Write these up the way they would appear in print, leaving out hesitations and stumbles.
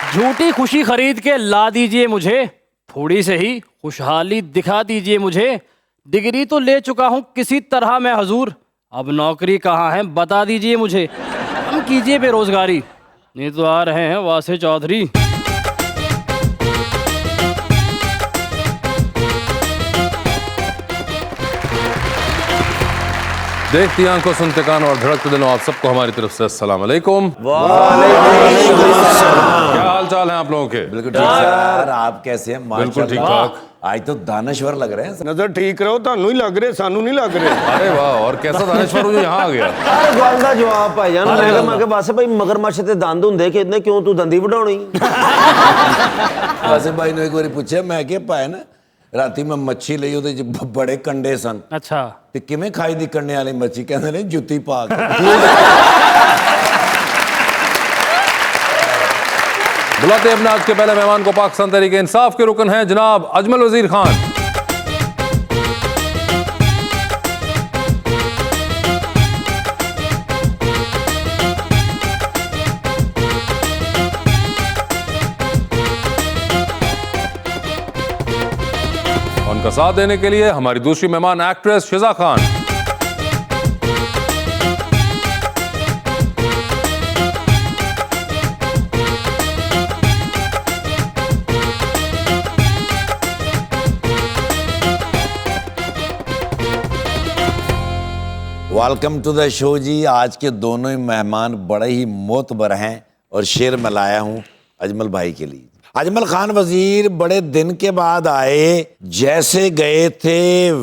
झूठी खुशी खरीद के ला दीजिए मुझे, थोड़ी से ही खुशहाली दिखा दीजिए मुझे। डिग्री तो ले चुका हूँ किसी तरह मैं हजूर, अब नौकरी कहाँ है बता दीजिए मुझे। हम कीजिए बेरोजगारी, नहीं तो आ रहे हैं वासे चौधरी। देखती आंखों, सुनते कानों और धड़कते दिलों, आप सबको हमारी तरफ से अस्सलाम वालेकुम। क्या हाल चाल है आप लोगों के? बिल्कुल ठीक सर, आप कैसे हैं? बिल्कुल ठीक ठाक। आज तो दानश्वर लग रहे हैं। नजर ठीक रहो, ਤੁਹਾਨੂੰ ही लग रहे, सानू नहीं लग रहे। अरे वाह, और कैसा दानेश्वर हो जो यहाँ आ गया? ਗੱਲ ਦਾ ਜਵਾਬ ਭਾਈ ਜਾਨ ਮੈਂ ਕਿ ਬਸ ਭਾਈ ਮਗਰਮੱਛ ਤੇ ਦੰਦ ਹੁੰਦੇ ਕਿ ਇਹਨੇ ਕਿਉਂ ਤੂੰ ਦੰਦੀ ਵਢਾਉਣੀ? वैसे भाई ने एक बार पूछा, मैं क्या पाया ना राती मैं मच्छी ਲਈ ਉਹਦੇ ਚ ਬੜੇ ਕੰਡੇ ਸਨ। अच्छा ਤੇ ਕਿਵੇਂ ਖਾਈ ਦੀ ਕੰਡੇ ਵਾਲੀ ਮੱਛੀ? ਕਹਿੰਦੇ ਨੇ ਜੁੱਤੀ ਪਾ ਕੇ। बुलाते हैं अपने आज के पहले मेहमान को। पाकिस्तान तहरीक इंसाफ के रुकन हैं जनाब अजमल वजीर खान। उनका साथ देने के लिए हमारी दूसरी मेहमान actress Shiza Khan. Welcome to the show जी। आज के दोनों ही मेहमान बड़े ही मोतबर हैं और शेर मैं लाया हूं अजमल भाई के लिए। अजमल खान वजीर बड़े दिन के बाद आए, जैसे गए थे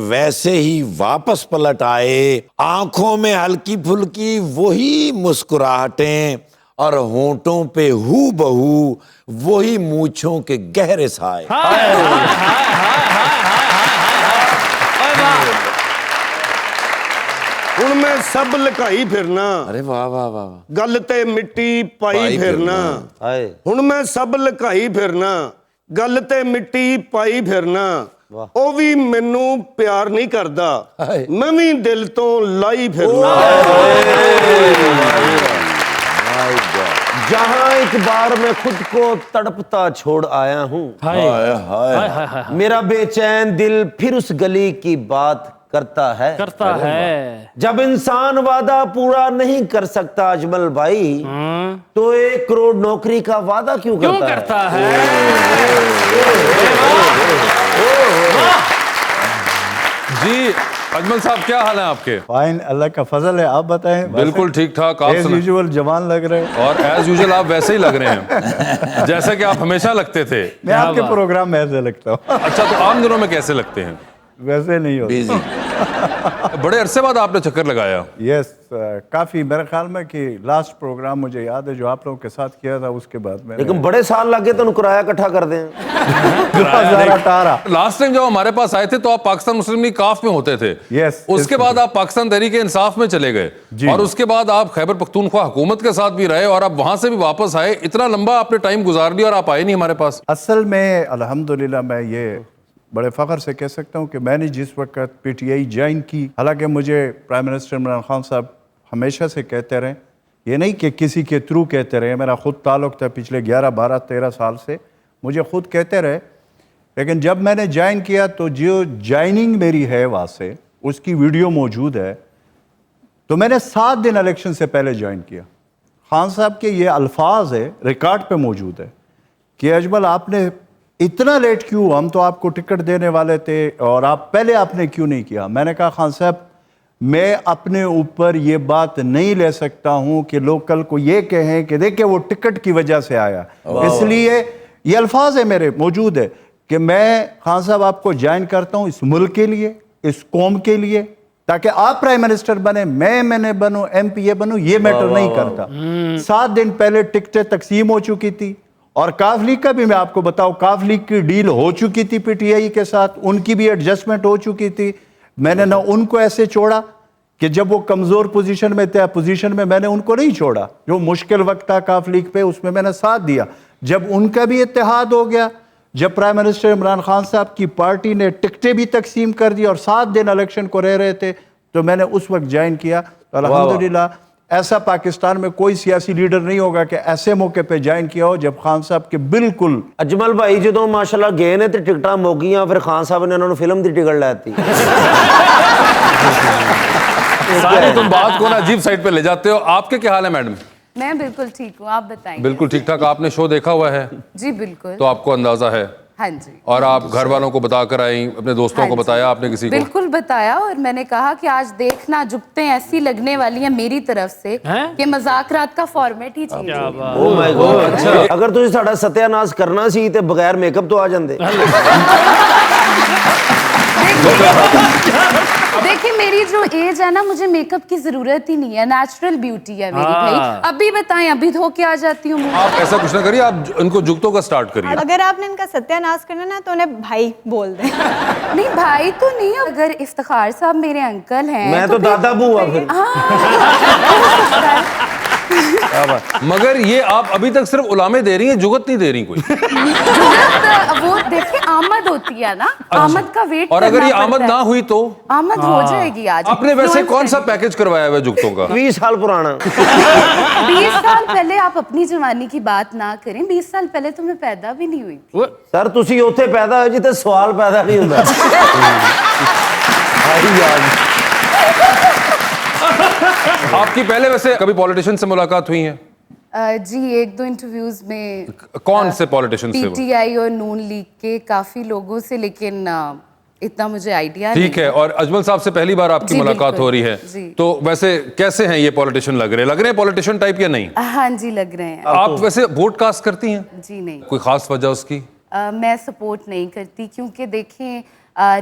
वैसे ही वापस पलट आए। आंखों में हल्की फुल्की वही मुस्कुराहटें और होंठों पे हू बहू वही मूंछों के गहरे साए। ਹੁਣ ਮੈਂ ਸਭ ਲੁਕਾਈ ਫਿਰਨਾ, अरे वाह वाह वाह। ਗੱਲ ਤੇ ਮਿੱਟੀ ਪਾਈ ਫਿਰਨਾ। ਹਾਏ ਹੁਣ ਮੈਂ ਸਭ ਲੁਕਾਈ ਫਿਰਨਾ, ਗੱਲ ਤੇ ਮਿੱਟੀ ਪਾਈ ਫਿਰਨਾ। ਉਹ ਵੀ ਮੈਨੂੰ ਪਿਆਰ ਨਹੀਂ ਕਰਦਾ, ਮੈਂ ਵੀ ਦਿਲ ਤੋਂ ਲਾਈ ਫਿਰਨਾ। जहां एक बार मैं खुद को तड़पता छोड़ आया हूँ, हाय हाय हाय। हाय हाय हाय मेरा बेचैन दिल फिर उस गली की बात करता है। जब इंसान वादा पूरा नहीं कर सकता अजमल भाई, तो 1 करोड़ नौकरी का वादा क्यों करता है? जी अजमल साहब, क्या हाल है आपके? फाइन, अल्लाह का फजल है। आप बताएं। बिल्कुल ठीक ठाक। आप एज यूजुअल जवान लग रहे हैं। और एज यूजुअल आप वैसे ही लग रहे हैं जैसा कि आप हमेशा लगते थे। मैं आपके प्रोग्राम में ऐसे लगता हूँ। अच्छा, तो आम दिनों में कैसे लगते हैं? वैसे नहीं होता। बिजी। बड़े अरसे बाद आपने चक्कर लगाया। यस, काफी मेरे ख्याल में कि लास्ट प्रोग्राम मुझे याद है जो आप लोगों के साथ किया था, उसके बाद में लेकिन बड़े साल लगे तो किराया इकट्ठा कर दें। 2018 लास्ट टाइम जब हमारे पास आए थे तो आप पाकिस्तान मुस्लिम लीग काफ में होते थे। यस। उसके बाद आप पाकिस्तान तहरीक इंसाफ में चले गए और उसके बाद आप खैबर पख्तूनख्वा हुकूमत के साथ भी रहे और आप वहां से भी वापस आए। इतना लंबा आपने टाइम गुजार लिया और आप आए नहीं हमारे पास। असल में अल्हम्दुलिल्लाह मैं ये बड़े फ़ख्र से कह सकता हूँ कि मैंने जिस वक्त पीटीआई ज्वाइन की, हालांकि मुझे प्राइम मिनिस्टर इमरान खान साहब हमेशा से कहते रहे, ये नहीं कि किसी के थ्रू कहते रहे, मेरा ख़ुद ताल्लुक़ था पिछले 11, 12, 13 साल से, मुझे ख़ुद कहते रहे। लेकिन जब मैंने ज्वाइन किया तो जो ज्वाइनिंग मेरी है वहाँ से, उसकी वीडियो मौजूद है। तो मैंने 7 दिन इलेक्शन से पहले ज्वाइन किया। खान साहब के ये अल्फाज है, रिकॉर्ड पे मौजूद है कि अजमल आपने इतना लेट क्यों? हम तो आपको टिकट देने वाले थे और आप पहले आपने क्यों नहीं किया? मैंने कहा खान साहब, मैं अपने ऊपर ये बात नहीं ले सकता हूं कि लोग कल को ये कहें कि देखिए वो टिकट की वजह से आया। इसलिए ये अल्फाज है मेरे मौजूद है कि मैं खान साहब आपको ज्वाइन करता हूं इस मुल्क के लिए, इस कौम के लिए, ताकि आप प्राइम मिनिस्टर बने, मैंने बनूं, MPA बनूं, ये मैटर नहीं करता। 7 दिन पहले टिकटें तकसीम हो चुकी थी और काफ लीग का भी मैं आपको बताऊं, काफ लीग की डील हो चुकी थी पीटीआई के साथ, उनकी भी एडजस्टमेंट हो चुकी थी। मैंने ना उनको ऐसे छोड़ा कि जब वो कमजोर पोजीशन में थे, पोजीशन में मैंने उनको नहीं छोड़ा। जो मुश्किल वक्त था काफ लीग पे, उसमें मैंने साथ दिया। जब उनका भी इत्तेहाद हो गया, जब प्राइम मिनिस्टर इमरान खान साहब की पार्टी ने टिकटें भी तकसीम कर दी और 7 दिन इलेक्शन को रह रहे थे, तो मैंने उस वक्त ज्वाइन किया। तो अल्हम्दुलिल्लाह ऐसा पाकिस्तान में कोई सियासी लीडर नहीं होगा कि ऐसे मौके पे ज्वाइन किया हो जब खान साहब के बिल्कुल अजमल भाई जो माशाल्लाह गए ने तो टिकटा मुक्कियां फिर खान साहब ने उन्होंने फिल्म की टिकट लाती। सारे तुम बात को ना अजीब साइड पे ले जाते हो। आपके क्या हाल है मैडम? मैं बिल्कुल ठीक हूँ, आप बताएं। बिल्कुल ठीक ठाक। आपने शो देखा हुआ है जी बिल्कुल। तो आपको अंदाजा है। हाँ जी। और आप घर वालों को बताकर आई, अपने दोस्तों हाँ को जी। बताया आपने किसी को? बिल्कुल बताया, और मैंने कहा कि आज देखना जुगतें ऐसी लगने वाली हैं मेरी तरफ से कि मजाकरात का फॉर्मेट ही चेंज हो गया। Oh my God. अगर तुझे साडा सत्यानाश करना सी ते बगैर मेकअप तो आ जांदे। देखिए मेरी जो एज है ना, मुझे मेकअप की जरूरत ही नहीं है, नेचुरल ब्यूटी है मेरी भाई। अभी बताएं, अभी धो के आ जाती हूँ। आप ऐसा कुछ ना करिए, आप इनको जुगतों का स्टार्ट करिए। अगर आपने इनका सत्यानाश करना ना तो उन्हें भाई बोल दें। नहीं भाई तो नहीं, अगर इफ्तिखार साहब मेरे अंकल हैं मैं तो दादा बुआ फिर। मगर ये आप अभी तक सिर्फ उलामे दे रही हैं, जुगत नहीं दे रही कोई। जुगत वो देखिए आमद होती है ना, आमद का वेट और अगर ये आमद ना हुई तो आमद हो जाएगी आज। आपने वैसे कौन सा पैकेज करवाया हुआ है जुगतों का? 20 साल पुराना। 20 साल पहले आप अपनी जवानी की बात ना करें, 20 साल पहले तो मैं पैदा भी नहीं हुई थी। सर तुसी उत्थे पैदा हो जिते सवाल पैदा नहीं होता। भाई यार आपकी पहले वैसे कभी पॉलिटिशियन से मुलाकात हुई है? जी एक दो इंटरव्यूज में। कौन से पॉलिटिशियन से? पीटीआई और नून लीग के काफी लोगों से, लेकिन इतना मुझे आइडिया नहीं। ठीक है। और अजमल साहब से पहली बार आपकी जी, मुलाकात बिल्कुल। हो रही है, जी। तो वैसे कैसे हैं ये पॉलिटिशियन? लग रहे हैं पॉलिटिशियन टाइप या नहीं? हाँ जी लग रहे हैं। आप वैसे वोट कास्ट करती हैं? जी नहीं, कोई खास वजह उसकी? मैं सपोर्ट नहीं करती, क्योंकि देखें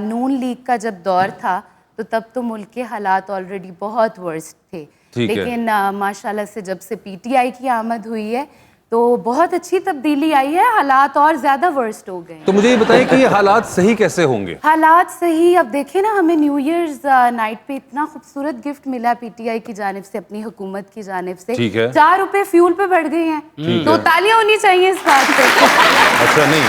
नून लीग का जब दौर था तो तब तो मुल्क के हालात ऑलरेडी बहुत वर्स्ट थे। ठीक है। लेकिन माशाल्लाह से जब से पीटीआई की आमद हुई है तो बहुत अच्छी तब्दीली आई है, हालात और ज्यादा वर्स्ट हो गए हैं। तो मुझे ये बताइए कि ये हालात सही कैसे होंगे? हालात सही, अब देखें ना, हमें न्यू ईयर्स नाइट पे इतना खूबसूरत गिफ्ट मिला पीटीआई की जानिब से, अपनी हुकूमत की जानिब से। ठीक है। 4 रुपए फ्यूल पे बढ़ गए हैं, तो तालियां होनी चाहिए इस बात पे। अच्छा नहीं,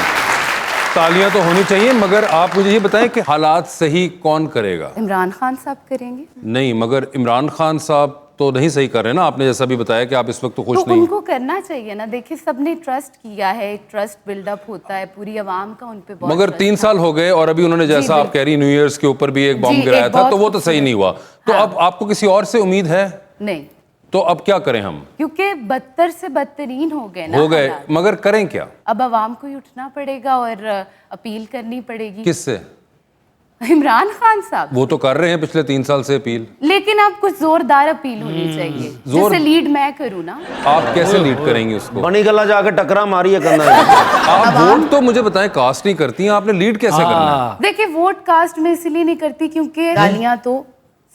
तालियां तो होनी चाहिए, मगर आप मुझे ये बताएं कि हालात सही कौन करेगा? इमरान खान साहब करेंगे। नहीं, मगर इमरान खान साहब तो नहीं सही कर रहे ना। आपने जैसा भी बताया कि आप इस वक्त तो खुश तो नहीं। उनको करना चाहिए ना। देखिए सबने ट्रस्ट किया है, एक ट्रस्ट बिल्डअप होता है, पूरी आवाम का उन पे बहुत मगर trust 3 है। साल हो गए और अभी उन्होंने जैसा आप कह रही न्यू ईयर्स के ऊपर भी एक बॉम्ब जी, गिराया एक था, बहुत तो वो तो सही नहीं हुआ। तो हाँ। अब आपको किसी और से उम्मीद है? नहीं, तो अब क्या करें हम? क्योंकि बदतर से बदतरीन हो गए ना हो गए, हालात। मगर करें क्या? अब आवाम को ही उठना पड़ेगा और अपील करनी पड़ेगी। किससे? इमरान खान साहब। वो तो कर रहे हैं पिछले 3 साल से अपील। लेकिन अब कुछ जोरदार अपील होनी चाहिए, जैसे लीड मैं करूँ ना। आप कैसे लीड करेंगे उसको? बनी गला जाके टकरा मारी है करना। आप वोट तो मुझे बताएं कास्ट नहीं करती हैं, आपने लीड कैसे करना है? देखिए वोट कास्ट में इसलिए नहीं करती क्योंकि गालियां तो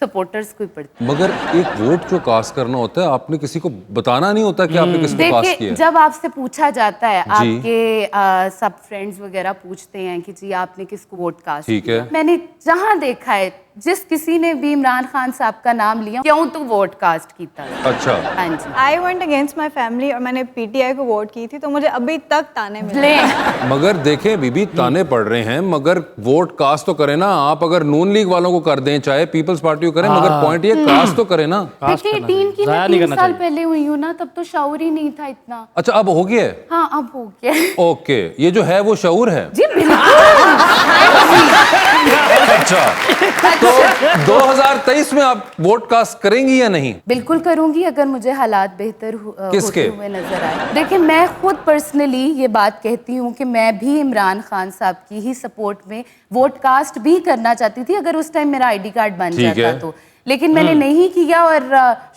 सपोर्टर्स को ही पड़ती। मगर एक वोट जो कास्ट करना होता है, आपने किसी को बताना नहीं होता कि आपने किसको कास्ट किया देखिए है। जब आपसे पूछा जाता है, जी। आपके सब फ्रेंड्स वगैरह पूछते हैं कि जी आपने किसको वोट कास्ट ठीक किया, है। मैंने जहां देखा है जिस किसी ने भी इमरान खान साहब का नाम लिया, क्यों तो वोट कास्ट किया। अच्छा, हाँ जी। I went against my family और मैंने पीटीआई को वोट की थी, तो मुझे अभी तक ताने मिले। ले मगर देखें बीबी, ताने पड़ रहे हैं, मगर वोट कास्ट तो करें ना। आप अगर नून लीग वालों को कर दें, चाहे पीपल्स पार्टी को करें, मगर पॉइंट ये कास्ट तो करें ना। देखिए टीन की जाया मैं नहीं 3 करना साल चाहिए। पहले हुई हूँ ना, तब तो शऊर ही नहीं था इतना। अच्छा, अब हो गया है? हाँ अब हो गया। ओके, ये जो है वो शऊर है। जी अच्छा, तो 2023 में आप वोट कास्ट करेंगी या नहीं? बिल्कुल करूंगी, अगर मुझे हालात बेहतर किसके? होते हुए नजर आए। देखिए मैं खुद पर्सनली ये बात कहती हूँ कि मैं भी इमरान खान साहब की ही सपोर्ट में वोट कास्ट भी करना चाहती थी, अगर उस टाइम मेरा आईडी कार्ड बन ठीक जाता है। तो, लेकिन मैंने नहीं किया और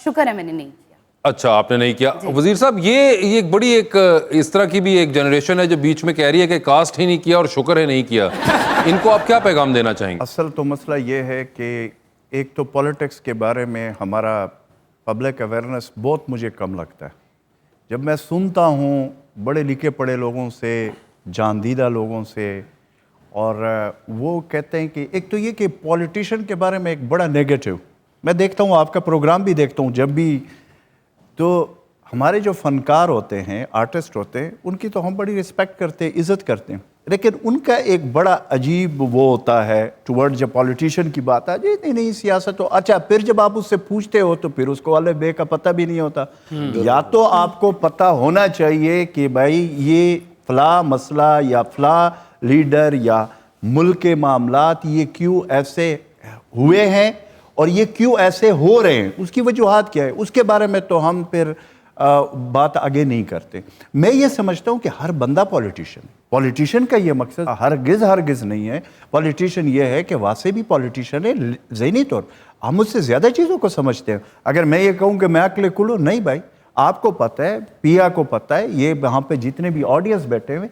शुक्र है मैंने नहीं किया। अच्छा, आपने नहीं किया। वजीर साहब, ये एक बड़ी एक इस तरह की भी एक जनरेशन है जो बीच में कह रही है कि कास्ट ही नहीं किया और शुक्र है नहीं किया। इनको आप क्या पैगाम देना चाहेंगे? असल तो मसला ये है कि एक तो पॉलिटिक्स के बारे में हमारा पब्लिक अवेयरनेस बहुत मुझे कम लगता है। जब मैं सुनता हूँ बड़े लिखे पढ़े लोगों से, जान-दीदा लोगों से, और वो कहते हैं कि एक तो ये कि पॉलिटिशियन के बारे में एक बड़ा नेगेटिव, मैं देखता हूँ, आपका प्रोग्राम भी देखता हूँ जब भी, तो हमारे जो फनकार होते हैं, आर्टिस्ट होते हैं, उनकी तो हम बड़ी रिस्पेक्ट करते हैं, इज्जत करते हैं, लेकिन उनका एक बड़ा अजीब वो होता है टुवर्ड जब पॉलिटिशियन की बात आ जाए, नहीं सियासत हो, अच्छा फिर जब आप उससे पूछते हो तो फिर उसको वाले बे का पता भी नहीं होता। या तो आपको पता होना चाहिए कि भाई ये फला मसला या फला लीडर या मुल्क के मामलात ये क्यों ऐसे हुए हैं और ये क्यों ऐसे हो रहे हैं, उसकी वजूहात क्या है, उसके बारे में तो हम फिर बात आगे नहीं करते। मैं ये समझता हूँ कि हर बंदा पॉलिटिशियन का ये मकसद हरगिज नहीं है। पॉलिटिशियन ये है कि वासे भी पॉलिटिशियन है ज़हनी तौर, हम उससे ज़्यादा चीज़ों को समझते हैं। अगर मैं ये कहूँ कि मैं अकले कुल हूँ, नहीं भाई, आपको पता है, पिया को पता है, ये वहाँ पे जितने भी ऑडियंस बैठे हुए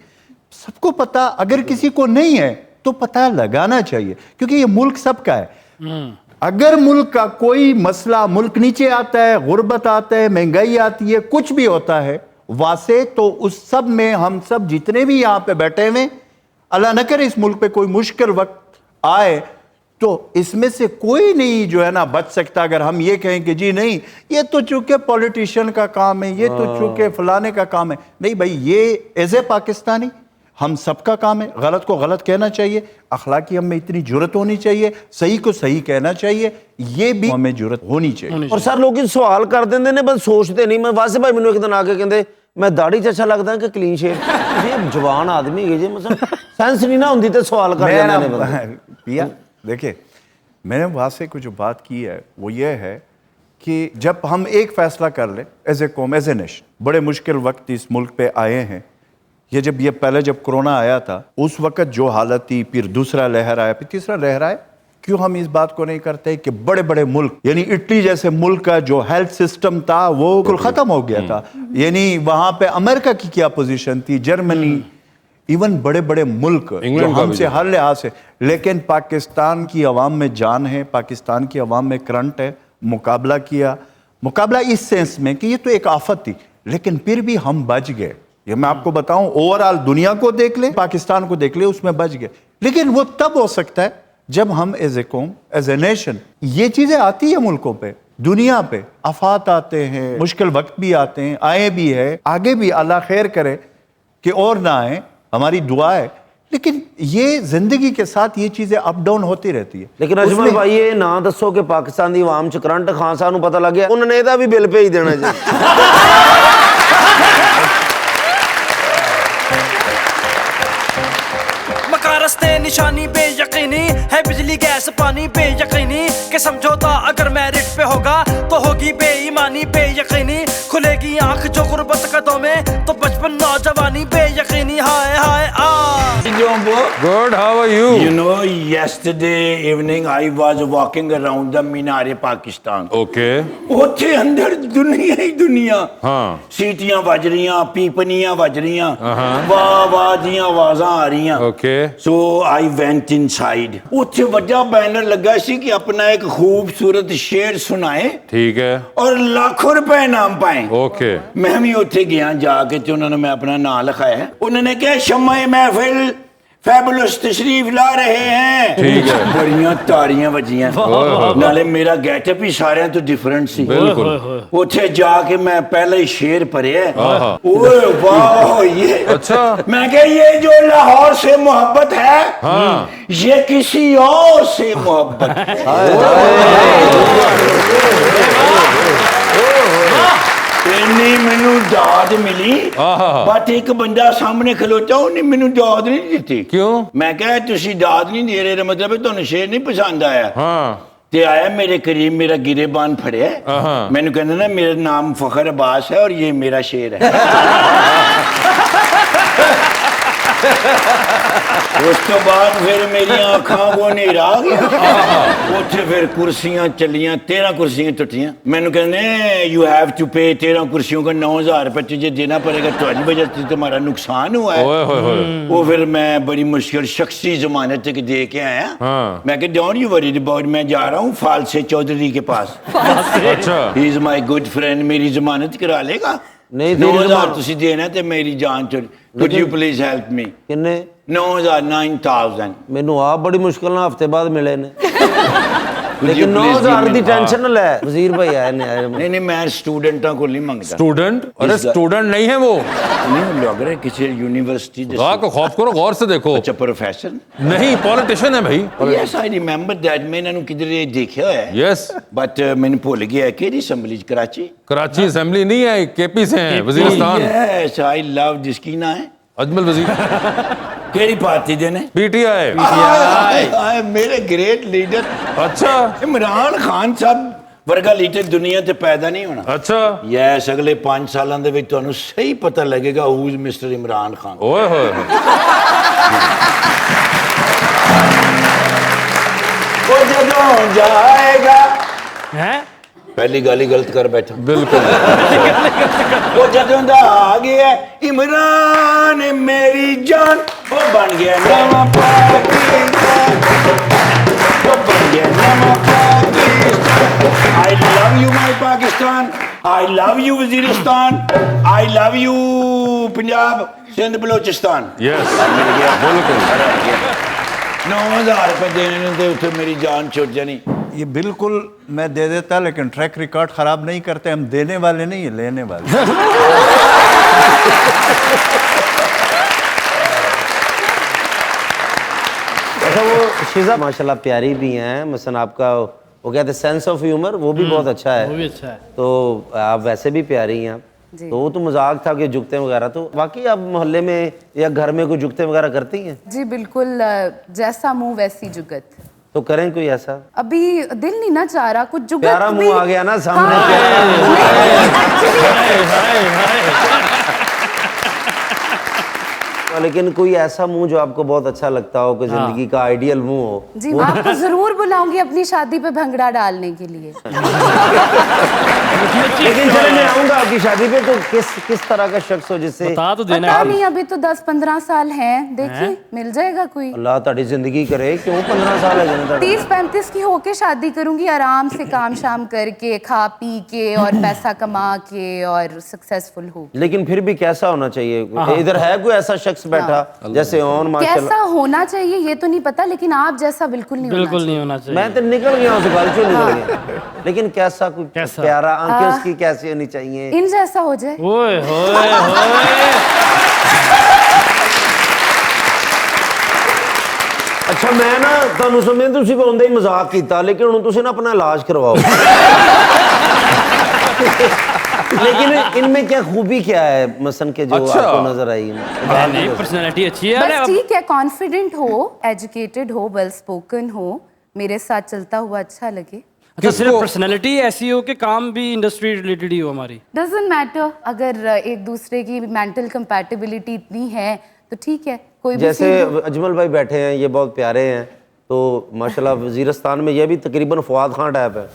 सबको पता। अगर किसी को नहीं है तो पता लगाना चाहिए, क्योंकि ये मुल्क सबका है। अगर मुल्क का कोई मसला, मुल्क नीचे आता है, गुर्बत आता है, महंगाई आती है, कुछ भी होता है वासे, तो उस सब में हम सब जितने भी यहाँ पे बैठे हुए, अल्लाह न करे इस मुल्क पे कोई मुश्किल वक्त आए तो इसमें से कोई नहीं जो है ना बच सकता। अगर हम ये कहें कि जी नहीं ये तो चूंकि पॉलिटिशियन का काम है, ये तो चूंकि फलाने का काम है, नहीं भाई, ये एज ए पाकिस्तानी हम सबका काम है। गलत को गलत कहना चाहिए, अखलाकी हम में इतनी जुर्रत होनी चाहिए, सही को सही कहना चाहिए, ये भी हमें जुर्रत होनी चाहिए। और सर लोग सवाल कर देंगे ने, बस सोचते नहीं। मैं वासे भाई मैंने एक दिन आके कहते मैं दाढ़ी च अच्छा लगता है कि क्लीन शेव। ये जवान आदमी है जी, मतलब सेंस नहीं ना होती तो सवाल कर देने ने। पिया देखिए, मैंने वासे को जो बात की है वो ये है कि जब हम एक फैसला कर ले एज ए कौम, एज ए नेशन, बड़े मुश्किल वक्त इस मुल्क पे आए हैं। ये पहले जब कोरोना आया था उस वक्त जो हालत थी, फिर दूसरा लहर आया, फिर तीसरा लहर आया, क्यों हम इस बात को नहीं करते कि बड़े बड़े मुल्क, यानी इटली जैसे मुल्क का जो हेल्थ सिस्टम था वो कुल खत्म हो गया था। यानी वहां पे अमेरिका की क्या पोजीशन थी, जर्मनी, इवन बड़े बड़े मुल्क जो हमसे हर लिहाज से, लेकिन पाकिस्तान की अवाम में जान है, पाकिस्तान की अवाम में करंट है। मुकाबला इस सेंस में कि ये तो एक आफत थी, लेकिन फिर भी हम बच गए। ये मैं आपको बताऊं, ओवरऑल दुनिया को देख ले, पाकिस्तान को देख ले, उसमें बच गए। लेकिन वो तब हो सकता है जब हम एज ए कौम, एज ए नेशन, ये चीजें आती है मुल्कों पे, दुनिया पे आफात आते हैं, मुश्किल वक्त भी आते हैं, आए भी है, आगे भी अल्लाह खैर करे कि और ना आए, हमारी दुआ है। लेकिन ये जिंदगी के साथ ये चीजें अप डाउन होती रहती है। लेकिन अजमल भाई ये ना दसो कि पाकिस्तान दी आवाम च करंट खान साहब नूं पता लग गया, उन्होंने ਇਹਦਾ भी बिल भेज देना जी। रस्ते निशानी बेयकीनी है, बिजली गैस पानी बेयकीनी के समझौता अगर मेरिट पे होगा तो होगी बेईमानी बेयकीनी। खुलेगी आंख जो गुर्बत कदों में तो बचपन नौजवानी बेयकीनी। हाय हाय Good, how are you? You know, yesterday evening I was walking around the मीनारे पाकिस्तान। Okay. ਉੱਥੇ अंदर दुनिया ही दुनिया, हाँ। सीटियां बज रही, पीपनियां बज रही, वाह वाह दियां आवाज़ां आ रही। Okay. So I went inside। ਉੱਥੇ ਵੱਡਾ बैनर लगा सी कि अपना एक खूबसूरत शेर सुनाए, ठीक है, और लाखों रुपए इनाम पाए। Okay. मैं भी ਉੱਥੇ गया जाके तो उन्होंने मैं अपना नाम लिखाया। उन्होंने क्या शम्मा महफिल फैबुलस तशरीफ ला रहे हैं। ठीक है। बड़ियां ताड़ियां बजियां, नाले मेरा गेटअप ही सारे तो डिफरेंट सी। बिल्कुल। ਉੱਥੇ जाके मैं पहले ही शेर पढ़े, ओए वाह ये अच्छा। मैं क्या ये जो लाहौर से मोहब्बत है, हाँ। ये किसी और से मोहब्बत है। इन्नी मैनू दाद मिली, बट एक बंदा सामने खलोता उन्हें मैनू दाद नहीं दी। क्यों? मैं कहा तुसी दाद नहीं दे रहे, मतलब तुहानू शेर नहीं पसंद आया। हाँ। ते आया मेरे करीब, मेरा गिरेबान फड़े, मैनू कहना ना मेरा नाम फखर अब्बास है और ये मेरा शेर है। उस तो बाद फिर मेरी आंखां वो नेरा आ गया। उत्थे फिर कुर्सियां चलियां, 13 कुर्सियां टुटियां। मैनू कहने यू हैव टू पे 13 कुर्सियों का 9,000 रुपये तुझे देना पड़ेगा, तुम्हारी वजह से तुम्हारा नुकसान हुआ है। वो फिर मैं बड़ी मुश्किल शख्सी जमानत तक दे के आया। मैं कहा डोंट यू वरी अबाउट, मैं जा रहा हूँ फालसे चौधरी के पास। अच्छा, he is my good friend, मेरी जमानत करा लेगा। नहीं 9,000 तुसी देना ते मेरी जान चोरी। Could you please help me? किन्ने? 9,000 9,000। मैनू आप बड़ी मुश्किल ना हफ्ते बाद मिले ने। लेकिन 9000 ਦੀ ਟੈਨਸ਼ਨ ਨਾ ਲੈ ਵਜ਼ੀਰ ਭਾਈ ਆਏ ਨੇ नहीं नहीं मैं स्टूडेंटां को नहीं मंगता स्टूडेंट? अरे स्टूडेंट नहीं है वो, नहीं लग रहा है किसी यूनिवर्सिटी खुदा को खौफ करो, गौर से देखो। अच्छा प्रोफेसर नहीं, पॉलिटिशियन है भाई। यस आई रिमेंबर दैट मैं इन्होंने किधर देखा है यस, बट मैंने भूल गया कि असेंबली कराची कराची असेंबली नहीं है, केपी से हैं, वजीरिस्तान। यस आई लव जिसकी ना है अजमल वजीर। केड़ी पार्टी दे ने पीटीआई। आए मेरे ग्रेट लीडर अच्छा, इमरान खान साहब वर्गा लीडर दुनिया ते पैदा नहीं होना। अच्छा। यस अगले 5 सालों दे विच तुहानू सही पता लगेगा who is mister Imran Khan. ओए होए वो जदों जाएगा हैं? पहली गाली गलत कर बैठा। बिल्कुल। वो जदों दा आ गया इमरान मेरी जान, वो बन गया नवा पाकिस्तान, वो बन गया नवा Pakistan. I love you my Pakistan, I love you Waziristan, I love you Punjab Sindh Balochistan. Yes मिल गया बिल्कुल। 9000 रुपए देने थे उसे मेरी जान छुट जानी। ये बिल्कुल मैं दे देता, लेकिन ट्रैक रिकॉर्ड खराब नहीं करते, हम देने वाले नहीं है, लेने वाले। अच्छा वो शीज़ा माशाल्लाह प्यारी भी हैं, मसलन आपका वो कहते हैं सेंस ऑफ ह्यूमर, वो भी बहुत अच्छा है। वो भी अच्छा है। तो आप वैसे भी प्यारी हैं आप। तो वो तो मजाक था कि जुगते वगैरह, तो बाकी आप मोहल्ले में या घर में कोई जुगते वगैरह करती हैं? जी बिल्कुल, जैसा मुंह वैसी जुगत। तो करें कोई ऐसा? अभी दिल नहीं ना चाह रहा कुछ जुगत प्यारा भी- मुंह आ गया ना सामने। हाँ, प्यारा मुंह। लेकिन कोई ऐसा मुंह जो आपको बहुत अच्छा लगता हो, कोई जिंदगी का आइडियल मुंह हो? जी आपको जरूर बुलाऊंगी अपनी शादी पे भंगड़ा डालने के लिए। लेकिन चले मैं आऊंगा आपकी शादी पे, तो किस तरह का शख्स हो जिससे बता तो देना। पता नहीं, अभी तो 10-15 साल हैं, देखिए मिल जाएगा कोई। अल्लाह ताड़ी जिंदगी करे। क्यों 15 साल है जनता? 30-35 की होके शादी करूंगी, आराम से काम शाम करके, खा पी के और पैसा कमा के और सक्सेसफुल हो। लेकिन फिर भी कैसा होना चाहिए? इधर है कोई ऐसा शख्स बैठा जैसे ऑन माशाल्लाह? कैसा होना चाहिए ये तो नहीं पता, लेकिन आप जैसा बिल्कुल नहीं होना बिल्कुल नहीं होना चाहिए। मैं तो निकल गया उस गाल से निकल गया। लेकिन कैसा कोई कैसा? प्यारा, आंखें उसकी कैसी होनी चाहिए? इन जैसा हो जाए। ओए होए होए। अच्छा मैं ना ਤੁਹਾਨੂੰ ਸਮਝੇ ਤੁਸੀਂ ਬੰਦੇ ਹੀ ਮਜ਼ਾਕ ਕੀਤਾ, लेकिन ਹੁਣ ਤੁਸੀਂ ना अपना इलाज करवाओ। लेकिन इनमें क्या खूबी क्या है मसन के जो अच्छा। आपको नजर आई? नहीं, पर्सनालिटी अच्छी है। बस अरे ठीक है, कॉन्फिडेंट हो, एजुकेटेड हो, वेल स्पोकन हो, मेरे साथ चलता हुआ अच्छा लगे। अच्छा, सिर्फ पर्सनालिटी ऐसी हो कि काम भी इंडस्ट्री रिलेटेड ही हो हमारी? डजंट मैटर, अगर एक दूसरे की मेंटल कंपैटिबिलिटी इतनी है तो ठीक है, कोई भी जैसे फील्ड हो। अजमल भाई बैठे हैं, ये बहुत प्यारे हैं, तो माशाल्लाह वजीरिस्तान में ये भी तकरीबन फवाद खान टाइप है।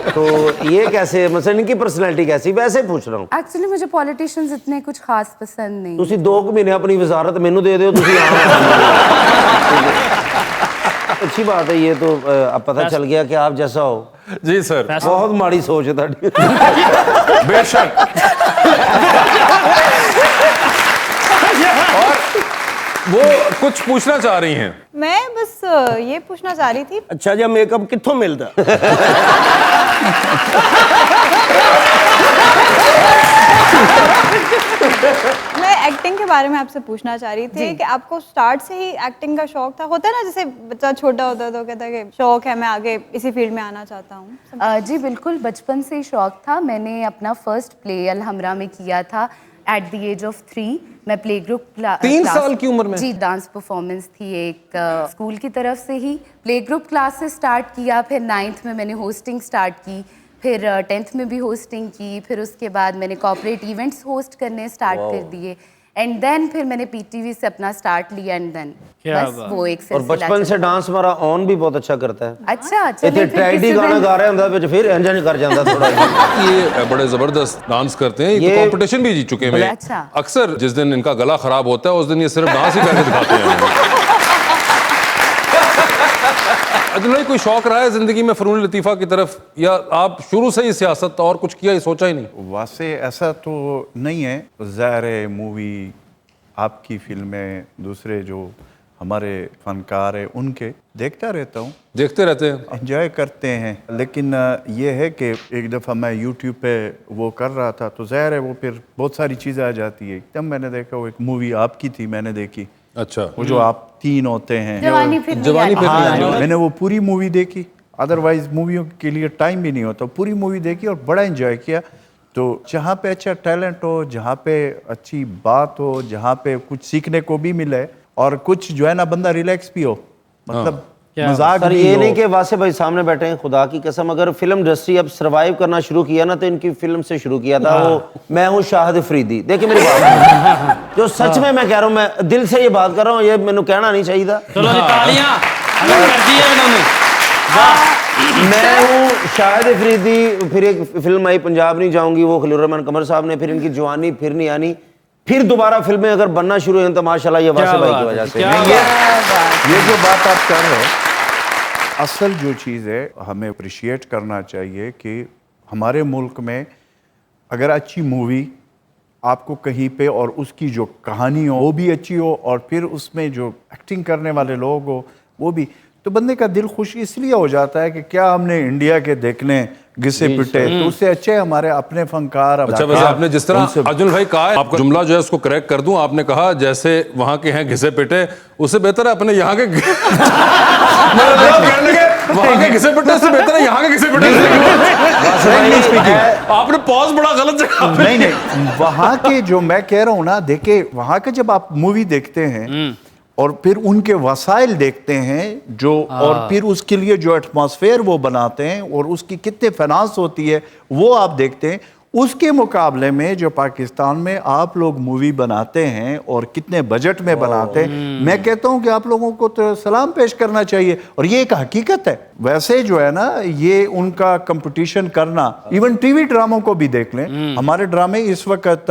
तो ये कैसे, मतलब इनकी पर्सनैलिटी कैसी? वैसे पूछ रहा हूँ। एक्चुअली मुझे पॉलिटिशियंस इतने कुछ खास पसंद नहीं। ਤੁਸੀਂ 2 ਮਹੀਨੇ अपनी वजारत मैनू दे दो, ਤੁਸੀਂ अच्छी बात है। ये तो अब पता चल गया कि आप जैसा हो। जी सर। बहुत माड़ी सोच है ताड़ी। बेशक। और वो कुछ पूछना चाह रही हैं। मैं बस ये पूछना चाह रही थी। अच्छा जी मेकअप कित्थों मिलदा? मैं एक्टिंग के बारे में आपसे पूछना चाह रही थी कि आपको स्टार्ट से ही एक्टिंग का शौक था? होता है ना जैसे बच्चा छोटा होता है तो कहता है कि शौक है, मैं आगे इसी फील्ड में आना चाहता हूँ। जी बिल्कुल, बचपन से ही शौक था। मैंने अपना फर्स्ट प्ले अलहमरा में किया था एट द एज ऑफ 3। मैं प्ले ग्रुप 3 साल की उम्र में? जी, डांस परफॉर्मेंस थी एक स्कूल की तरफ से ही। प्ले ग्रुप क्लास से स्टार्ट किया, फिर 9th में मैंने होस्टिंग स्टार्ट की, फिर 10th में भी होस्टिंग की, फिर उसके बाद मैंने कॉर्पोरेट इवेंट्स होस्ट करने स्टार्ट कर दिए, एंड देन फिर मैंने पीटीवी से अपना स्टार्ट लिया, एंड देन बस वो एक और सिलसिला बचपन से चला। डांस हमारा ऑन भी बहुत अच्छा करता है। अच्छा, इतने चलिए फिर ट्रेडी किसी गाना दिन- गा रहे होंगे फिर एंजॉय कर जाता थोड़ा। ये बड़े जबरदस्त डांस करते हैं, ये ये- तो कंपटीशन भी जीत चुके हैं। अच्छा। अक्सर जिस दिन इनका गला खराब होता है उस दिन ये सिर्फ डांस ही करके दिखाते हैं। अजमल भाई, कोई शौक रहा है जिंदगी में फनून लतीफ़ा की तरफ, या आप शुरू से ही सियासत और कुछ किया, ये सोचा ही नहीं? वासे ऐसा तो नहीं है। ज़ाहिर है मूवी, आपकी फिल्में, दूसरे जो हमारे फनकार है उनके देखता रहता हूँ, देखते रहते हैं। एंजॉय करते हैं। लेकिन ये है कि एक दफ़ा मैं यूट्यूब पे वो कर रहा था तो ज़ाहिर है वो फिर बहुत सारी चीज़ें आ जाती है। एकदम मैंने देखा वो एक मूवी आपकी थी, मैंने देखी, अच्छा, वो जो आप 3 होते हैं, जवानी फिर जवानी फिर नहीं आनी। मैंने वो पूरी मूवी देखी, अदरवाइज मूवियों के लिए टाइम भी नहीं होता। पूरी मूवी देखी और बड़ा एंजॉय किया। तो जहाँ पे अच्छा टैलेंट हो, जहाँ पे अच्छी बात हो, जहाँ पे कुछ सीखने को भी मिले और कुछ जो है ना बंदा रिलैक्स भी हो, मतलब मजाक सर भी ये हो। नहीं कि वासे भाई सामने बैठे हैं, खुदा की कसम अगर फिल्म इंडस्ट्री अब सरवाइव करना शुरू किया ना तो इनकी फिल्म से शुरू किया था वो मैं हूँ शाहिद अफरीदी। देखिए मेरी बात जो सच में मैं कह रहा हूँ, मैं दिल से ये बात कर रहा हूँ, ये मैंने कहना नहीं चाहिए था। चलो जी, तालियां कर दी है इन्होंने। मैं हूँ शाहिद अफरीदी, फिर एक फिल्म आई पंजाब नहीं जाऊंगी, वो खलील रहमान कमर साहब ने, फिर इनकी जवानी फिर नहीं आनी, फिर दोबारा फिल्में अगर बनना शुरू हुई तो माशाल्लाह ये वासे भाई की वजह से। ये जो बात आप कर रहे हो, असल जो चीज़ है हमें अप्रिशिएट करना चाहिए कि हमारे मुल्क में अगर अच्छी मूवी आपको कहीं पे और उसकी जो कहानी हो वो भी अच्छी हो और फिर उसमें जो एक्टिंग करने वाले लोग हो वो भी, तो बंदे का दिल खुश इसलिए हो जाता है कि क्या हमने इंडिया के देखने घिसे पिटे, तो उससे अच्छे हमारे अपने फनकार। अच्छा, वैसे आपने जिस तरह अर्जुन भाई कहा है, आपका जुमला जो है उसको करेक्ट कर दूं, आपने कहा जैसे वहां के हैं घिसे पिटे, उससे बेहतर है अपने यहाँ के वहां के घिसे पिटे, उससे बेहतर है यहाँ के घिसे पिटे। आपने पॉज बड़ा गलत जगह पे। नहीं, वहां के जो मैं कह रहा हूँ ना, देखे वहां के जब आप मूवी देखते हैं और फिर उनके वसाइल देखते हैं जो, और फिर उसके लिए जो एटमॉस्फेयर वो बनाते हैं और उसकी कितने फाइनेंस होती है वो आप देखते हैं, उसके मुकाबले में जो पाकिस्तान में आप लोग मूवी बनाते हैं और कितने बजट में बनाते हैं, मैं कहता हूं कि आप लोगों को तो सलाम पेश करना चाहिए और ये एक हकीकत है। वैसे जो है ना ये उनका कंपटीशन करना, इवन टीवी ड्रामों को भी देख लें, हमारे ड्रामे इस वक्त,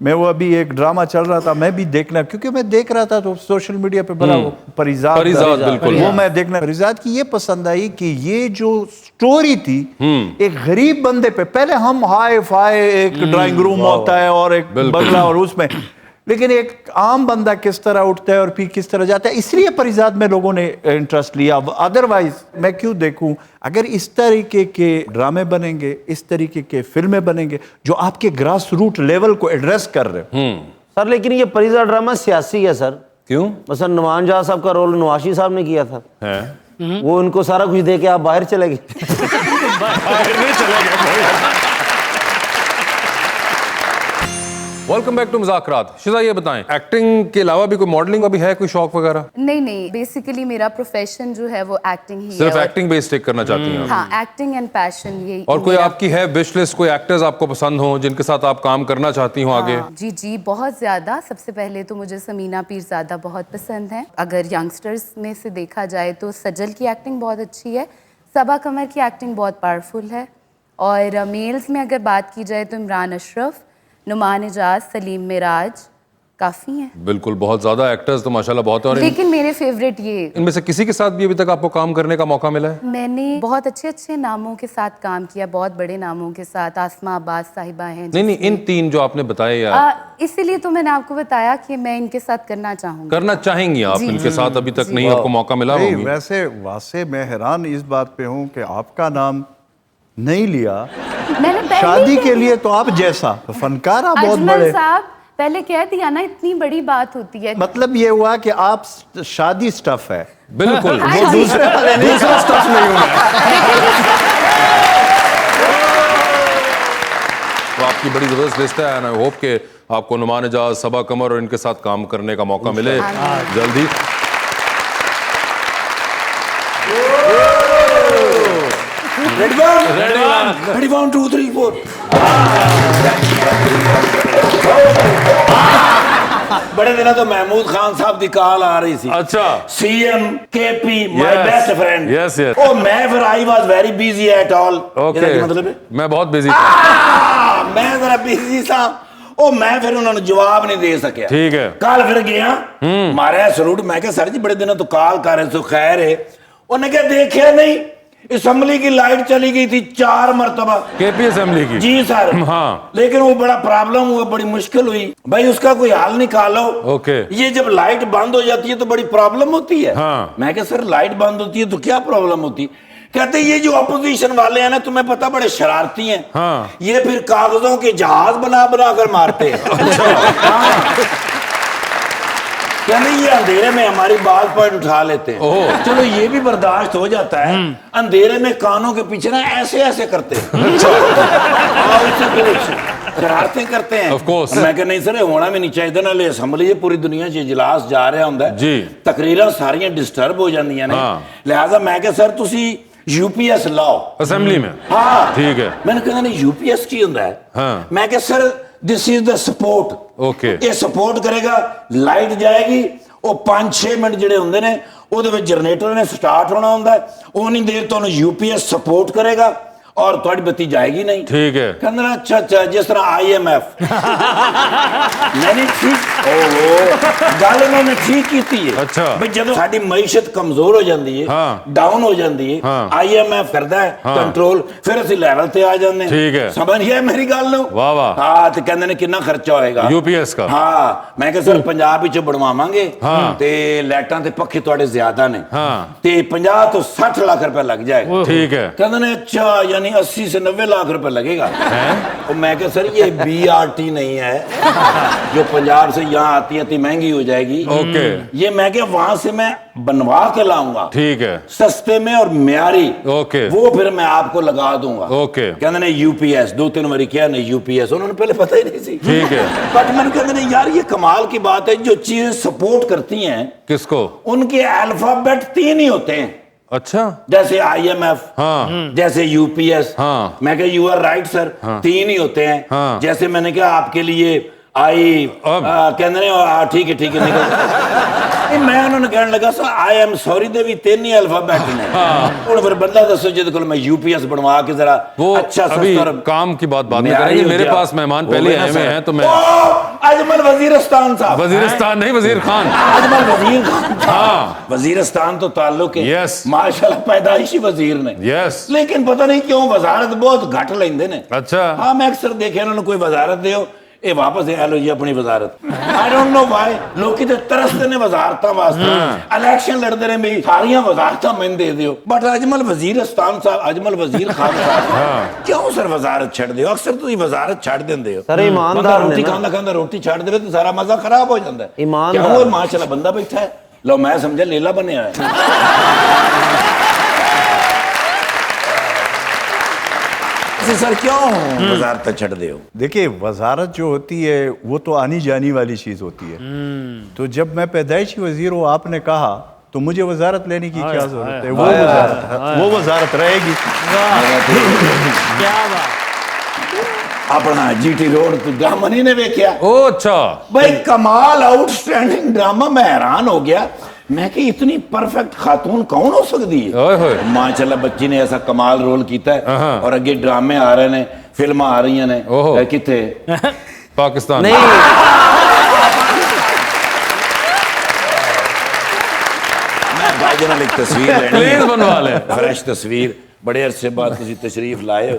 मैं वो अभी एक ड्रामा चल रहा था मैं भी देखना, क्योंकि मैं देख रहा था तो सोशल मीडिया पे बड़ा परिजात बिल्कुल, वो मैं देखना, परिजात की ये पसंद आई कि ये जो स्टोरी थी एक गरीब बंदे पे, पहले हम हाई फाई एक ड्राइंग रूम होता है और एक बंगला और उसमें, लेकिन एक आम बंदा किस तरह उठता है और फिर किस तरह जाता है, इसलिए परिजात में लोगों ने इंटरेस्ट लिया। अदरवाइज मैं क्यों देखूं? अगर इस तरीके के ड्रामे बनेंगे, इस तरीके के फिल्में बनेंगे जो आपके ग्रास रूट लेवल को एड्रेस कर रहे हैं सर, लेकिन ये परिजात ड्रामा सियासी है सर। क्यों? मसलन नुमान जहाँ साहब का रोल नवाशी साहब ने किया था है? वो उनको सारा कुछ दे के आप बाहर चले गए। Welcome back to Muzakrat. Shiza ये बताएं, एक्टिंग के अलावा भी कोई मॉडलिंग का भी है कोई शौक वगैरह? नहीं, बेसिकली मेरा प्रोफेशन जो है वो एक्टिंग ही सिर्फ है। एक्टिंग बेस टेक करना चाहती हैं? हाँ, एक्टिंग एंड पैशन यही। और कोई आपकी है विश लिस्ट, कोई एक्टर्स आपको पसंद हो जिनके साथ आप काम करना चाहती हो आगे? जी बहुत ज्यादा। सबसे पहले तो मुझे समीना पीरजादा बहुत पसंद है। अगर यंगस्टर्स में से देखा जाए तो सजल की एक्टिंग बहुत अच्छी है, सबा कमर की एक्टिंग बहुत पावरफुल है, और मेल्स में अगर बात की जाए तो इमरान अशरफ, नुमान एजाज, सलीम मिराज काफी हैं। बिल्कुल, बहुत ज्यादा एक्टर्स तो माशाल्लाह बहुत हैं। और लेकिन मेरे फेवरेट ये, इनमें से किसी के साथ भी अभी तक आपको काम करने का मौका मिला है? मैंने बहुत अच्छे नामों के साथ काम किया, बहुत बड़े नामों के साथ। आसमा अब्बास साहिबा हैं। नहीं, इन 3 जो आपने बताए यार, इसीलिए तो मैंने आपको बताया कि मैं इनके साथ करना चाहूंगी। करना चाहेंगी आप इनके साथ? अभी तक नहीं आपको मौका मिला? वैसे वासे मैं हैरान इस बात पे हूँ कि आपका नाम नहीं लिया शादी के लिए, तो आप जैसा फनकार आप बहुत बड़े साहब पहले कह दिया ना, इतनी बड़ी बात होती है। मतलब ये हुआ कि आप शादी स्टफ है। बिल्कुल, वो दूसरा स्टफ नहीं हुआ। तो आपकी बड़ी जबरदस्त लिस्ट है एंड आई होप कि आपको नुमान एजाज, सबा कमर और इनके साथ काम करने का मौका मिले जल्दी। Ready, 1, 2, 3, 4। बड़े दिनों तो महमूद खान साहब की कॉल आ रही थी। अच्छा। CM KP my best friend। Yes। Oh, मैं फिर I was very busy at all। Okay। मतलब है? मैं बहुत बिजी था। मैं जरा बिजी था। ओ मैं फिर उन्होंने जवाब नहीं दे सकिया। ठीक है। कल फिर गया, मारा सलूट, मैं कहा सर जी बड़े दिनों तो कॉल कर रहे तो खैर है। उन्हें क्या देखा नहीं, असेंबली की लाइट चली गई थी 4 मरतबा। केपी असेंबली की? जी सर। हाँ। लेकिन वो बड़ा प्रॉब्लम हुआ, बड़ी मुश्किल हुई भाई, उसका कोई हल निकालो। ओके। ये जब लाइट बंद हो जाती है तो बड़ी प्रॉब्लम होती है। हाँ। मैं कहा सर लाइट बंद होती है तो क्या प्रॉब्लम होती? कहते ये जो अपोजिशन वाले हैं ना, तुम्हें पता बड़े शरारती हैं। हाँ। ये फिर कागजों के जहाज बना बना कर मारते हैं। हाँ। कहते ये अंधेरे में हमारी बात पॉइंट उठा लेते हैं। चलो ये भी बर्दाश्त हो जाता है, अंधेरे में कानों के पीछे ना ऐसे ऐसे करते हैं। शरारतें करते हैं। Of course। मैं कह नहीं सर होना भी नहीं चाहिए ना, ले असेंबली है पूरी दुनिया च इजलास जा रहा होंदा है जी, तकरीरां सारियां डिस्टर्ब हो जांदियां ने। हाँ। लिहाजा मैं कह सर तुसी यूपीएस लाओ असेंबली में। हाँ ठीक है। मैंने कहा नहीं यूपीएस की होंदा है। हाँ। मैं कह sir this is the support. Okay. ये सपोर्ट करेगा, लाइट जाएगी, वो 5-6 मिनट ਜਿਹੜੇ ਹੁੰਦੇ ਨੇ ਉਹਦੇ ਵਿੱਚ ਜਨਰੇਟਰ ਨੇ ਸਟਾਰਟ ਹੋਣਾ ਹੁੰਦਾ ਹੈ, ਉਨੀ ਦੇਰ ਤੁਹਾਨੂੰ यूपीएस सपोर्ट करेगा और थोड़ी बत्ती जाएगी नहीं। ठीक है। कहना अच्छा अच्छा जिस तरह IMF। मैंने ठीक गल उन्होंने ठीक की थी है। अच्छा। भाई जब साडी मईशत कमजोर हो जाती है, हाँ। डाउन हो जाती है, हाँ। IMF करता है हाँ। कंट्रोल, फिर असं लैवल ते आ जाते हैं। ठीक है। समझ गया मेरी गल नु? वाह वाह। हाँ तो कहते ने कितना खर्चा होएगा यूपीएस का? हाँ मैं कहा सर पंजाब विच बनवावांगे हाँ। ते लाइटां ते पखे तुहाडे ज्यादा ने हाँ। ते 50 तो 60 लाख रुपए लग जाएगा। ठीक है। कहते ने अच्छा यानी 80 से 90 लाख रुपए लगेगा। तो मैं कहा सर ये BRT नहीं है जो पंजाब से यहाँ आती है, इतनी महंगी हो जाएगी। ओके। ये मैं क्या वहां से मैं बनवा के लाऊंगा। ठीक है। सस्ते में और म्यारी। ओके। वो फिर मैं आपको लगा दूंगा। ओके। कहते ने UPS 2-3 बारी किया नहीं UPS, उन्होंने पहले पता ही नहीं सी। ठीक है। बट मैंने कहते ने यार ये कमाल की बात है, जो चीजें सपोर्ट करती हैं किसको? उनके अल्फाबेट 3 ही होते हैं। अच्छा। जैसे IMF, हाँ। जैसे UPS। हाँ। मैं कहा यू आर राइट सर, 3 ही होते हैं। हाँ। जैसे मैंने कहा आपके लिए कहते हैं ठीक है निकल। मैं उन्होंने कहने लगा सर आई एम सॉरी दे भी 3 ही अल्फाबेट ने। हुण फिर बंदा दसो जिद कोल मैं UPS बनवा के जरा वो अच्छा अभी सस्ता काम की बात बाद में करेंगे। मेरे पास मेहमान पहले आए हुए हैं तो मैं अजमल वजीरिस्तान साहब। वजीरिस्तान नहीं, वजीर खान। अजमल वजीर खान। हाँ। वजीरिस्तान तो ताल्लुक है। यस। माशाल्लाह पैदाइशी वजीर ने। यस। लेकिन पता नहीं क्यों वजारत बहुत घट लेंदे ने। अच्छा। हाँ मैं अक्सर देखे उन्होंने कोई वजारत दियो ये वापस है लो जी अपनी वजारत। आई डोंट नो व्हाई लोग ते तरसते ने वजारतां वास्ते। इलेक्शन लड़ते रहे मेरी सारियां वजारतां मैंने दे दियो, बट अजमल वजीरिस्तान साहब, अजमल वजीर खान साहब क्यों सर वजारत छड़ दियो? अक्सर तुसी वजारत छड़ देंदे हो। सर ईमानदार ने रोटी ना। खांदा खांदा रोटी छड़ देवे तो सारा मजा खराब हो जाता है। ईमानदार। क्या वो माशाल्लाह बंदा बैठा है, लो मैं समझा लेला बनया है। सर क्यों वजारत छड़ दे हो? देखिए वजारत जो होती है वो तो आनी जानी वाली चीज होती है। तो जब मैं पैदाइशी वजीर हूँ आपने कहा तो मुझे वजारत लेने की क्या जरूरत है? वो वजारत रहेगी। क्या बात। अपना GT रोड तो ड्रामा नहीं ने देखा? ओ अच्छा भाई कमाल आउटस्टैंडिंग ड्रामा। मैं हैरान हो गया, मैं कि इतनी परफेक्ट खातून कौन हो सकती है? माशाल्लाह बच्ची ने ऐसा कमाल रोल किया है और अगे ड्रामे आ रहे हैं, फिल्मां आ रही ने। किथे? पाकिस्तान नहीं। मैं भाई जनाब एक तस्वीर लेनी प्लीज बनवा ले। फ्रेश तस्वीर। बड़े अरसे बाद तुसी तशरीफ लाए हो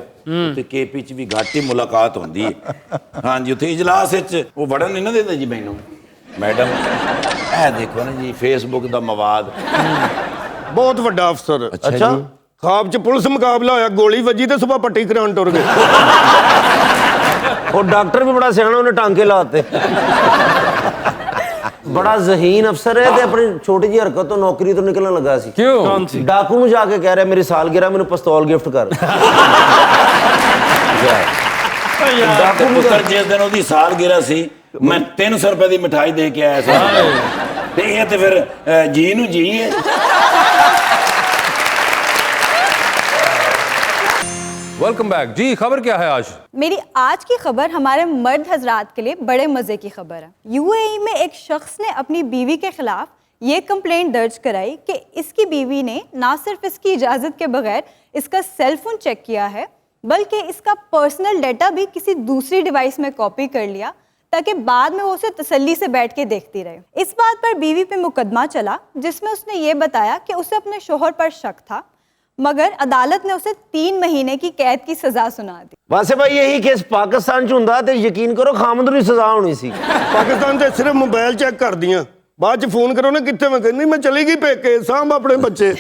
ते KP च भी घाटी मुलाकात होंदी है। हाँ जी उत्थे इजलास विच वो वड़न नहीं ना देंदे जी मैनू मैडम। ए देखो ना जी फेसबुक दा मवाद। ਬਹੁਤ ਵੱਡਾ ਅਫਸਰ। अच्छा। ਖਾਬ ਚ ਪੁਲਿਸ ਮੁਕਾਬਲਾ ਹੋਇਆ, ਗੋਲੀ ਵੱਜੀ ਤੇ ਸੁਬਾ ਪੱਟੀ ਕਰਾਉਣ ਟੁਰ ਗਏ। और डॉक्टर भी बड़ा सियाना, उन्हें टांके लाते। बड़ा जहीन अफसर है ते अपनी छोटी जी हरकत तो नौकरी तो निकलने लगा सी। क्यों? डाकू में जाके कह रहा है मेरी सालगिरह मैंने पिस्तौल गिफ्ट कर। डाकू पुत्र जिस दिन ਉਹਦੀ ਸਾਲगिरह ਸੀ मैं 300 रुपए ਦੀ ਮਿਠਾਈ ਦੇ ਕੇ ਆਇਆ ਸੀ। ਤੇ ਇਹ ਤੇ ਫਿਰ ਜੀ ਨੂੰ ਜੀ ਹੈ। वेलकम बैक जी। खबर क्या है आज? मेरी आज की खबर हमारे मर्द हजरात के लिए बड़े मज़े की खबर है। UAE में एक शख्स ने अपनी बीवी के खिलाफ ये कंप्लेंट दर्ज कराई कि इसकी बीवी ने ना सिर्फ इसकी इजाज़त के बगैर इसका सेल फोन चेक किया है बल्कि इसका पर्सनल डाटा भी किसी दूसरी डिवाइस में कॉपी कर लिया ताकि बाद में वो उसे तसल्ली से बैठ के देखती रहे। इस बात पर बीवी पे मुकदमा चला जिसमें उसने ये बताया कि उसे अपने शोहर पर शक था। मगर अदालत ने उसे 3 महीने की कैद की सजा सुना दी। वैसे भाई यही केस पाकिस्तान च हुंदा ते यकीन करो खामद ਨੂੰ सजा होनी सी। ਪਾਕਿਸਤਾਨ ਤੇ ਸਿਰਫ ਮੋਬਾਈਲ ਚੈੱਕ ਕਰਦੀਆਂ, ਬਾਅਦ ਚ ਫੋਨ ਕਰੋ ਨਾ ਕਿੱਥੇ, ਮੈਂ ਕਹਿੰਦੀ ਮੈਂ ਚਲੀ ਗਈ ਪੇਕੇ, ਸਾਂਭ ਆਪਣੇ ਬੱਚੇ।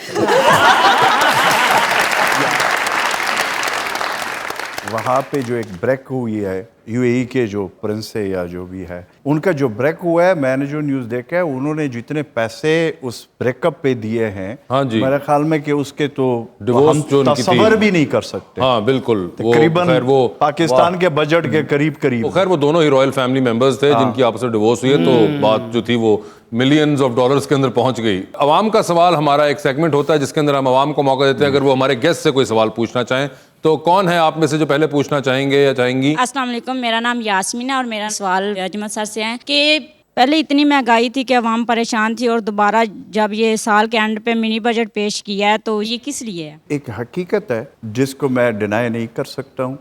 वहाँ पे जो एक ब्रेक हुई है यूएई के जो प्रिंस है या जो भी है, उनका जो ब्रेक हुआ है, मैंने जो न्यूज़ देखा है, उन्होंने जितने पैसे उस ब्रेकअप पे दिए हैं, हाँ जी, मेरे ख्याल में कि उसके तो डिवोर्स जो उनकी थी, तस्वर भी नहीं कर सकते। हाँ बिल्कुल, तकरीबन वो पाकिस्तान के बजट के करीब करीब। खैर वो दोनों ही रॉयल फैमिली मेंबर्स थे जिनकी आपस में डिवोर्स हुई है, तो बात जो थी वो मिलियंस ऑफ डॉलर्स के अंदर पहुंच गई। अवाम का सवाल हमारा एक सेगमेंट होता है जिसके अंदर हम अवाम को मौका देते हैं अगर वो हमारे गेस्ट से कोई सवाल पूछना चाहें। तो कौन है आप में से जो पहले पूछना चाहेंगे या चाहेंगी? अस्सलाम वालेकुम, मेरा नाम यास्मीन है और मेरा सवाल अजमल सर से है कि पहले इतनी महंगाई थी कि अवाम परेशान थी और दोबारा जब ये साल के एंड पे मिनी बजट पेश किया है तो ये किस लिए है? एक हकीकत है जिसको मैं डिनाई नहीं कर सकता हूँ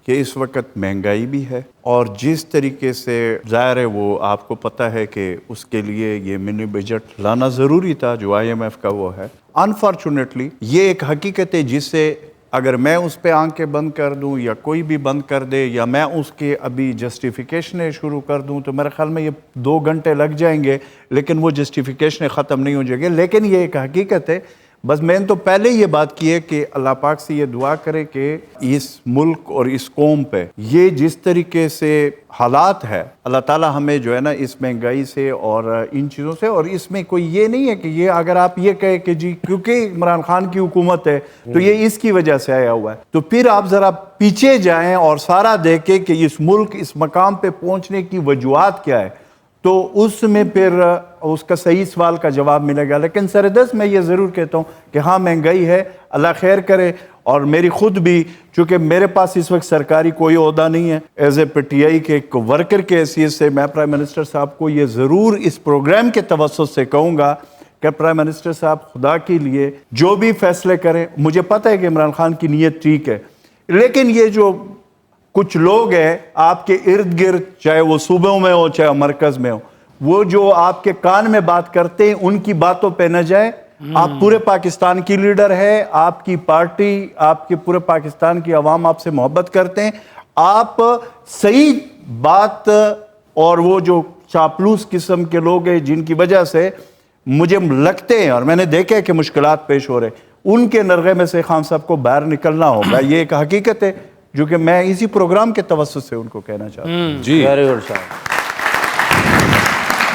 कि इस वक्त महंगाई भी है और जिस तरीके से ज़ाहिर है वो आपको पता है कि उसके लिए ये मिनी बजट लाना ज़रूरी था जो IMF का वो है। अनफॉर्चुनेटली ये एक हकीकत है जिससे अगर मैं उस पर आंखें बंद कर दूं या कोई भी बंद कर दे या मैं उसके अभी जस्टिफिकेशन शुरू कर दूं तो मेरे ख्याल में ये 2 घंटे लग जाएंगे, लेकिन वो जस्टिफिकेशन ख़त्म नहीं हो जाएंगे। लेकिन ये एक हकीकत है, बस मैंने तो पहले ये बात की है कि अल्लाह पाक से ये दुआ करे कि इस मुल्क और इस कौम पे ये जिस तरीके से हालात है, अल्लाह ताला हमें जो है ना इस महंगाई से और इन चीज़ों से, और इसमें कोई ये नहीं है कि ये अगर आप ये कहे कि जी क्योंकि इमरान खान की हुकूमत है तो ये इसकी वजह से आया हुआ है, तो फिर आप ज़रा पीछे जाएं और सारा देखें कि इस मुल्क इस मकाम पे पहुँचने की वजूहात क्या है, तो उसमें फिर उसका सही सवाल का जवाब मिलेगा। लेकिन सरदस्त मैं ये ज़रूर कहता हूँ कि हाँ महंगाई है, अल्लाह खैर करे। और मेरी ख़ुद भी, चूँकि मेरे पास इस वक्त सरकारी कोई ओहदा नहीं है, एज ए PTI के एक वर्कर के हैसियत से मैं प्राइम मिनिस्टर साहब को ये ज़रूर इस प्रोग्राम के तवज्जुह से कहूँगा कि प्राइम मिनिस्टर साहब खुदा के लिए जो भी फैसले करें, मुझे पता है कि इमरान खान की नीयत ठीक है, लेकिन ये जो कुछ लोग हैं आपके इर्द गिर्द, चाहे वो सूबों में हो चाहे मरकज में हो, वो जो आपके कान में बात करते हैं उनकी बातों पे न जाए। आप पूरे पाकिस्तान की लीडर है, आपकी पार्टी, आपके पूरे पाकिस्तान की आवाम आपसे मोहब्बत करते हैं, आप सही बात, और वो जो चापलूस किस्म के लोग हैं जिनकी वजह से मुझे लगते हैं और मैंने देखे कि मुश्किलात पेश हो रहे, उनके नरगे में से खान साहब को बाहर निकलना होगा। ये एक हकीकत है जो कि मैं इसी प्रोग्राम के तवज्जुह से उनको कहना चाहता हूँ। जी वेरी गुड साहब।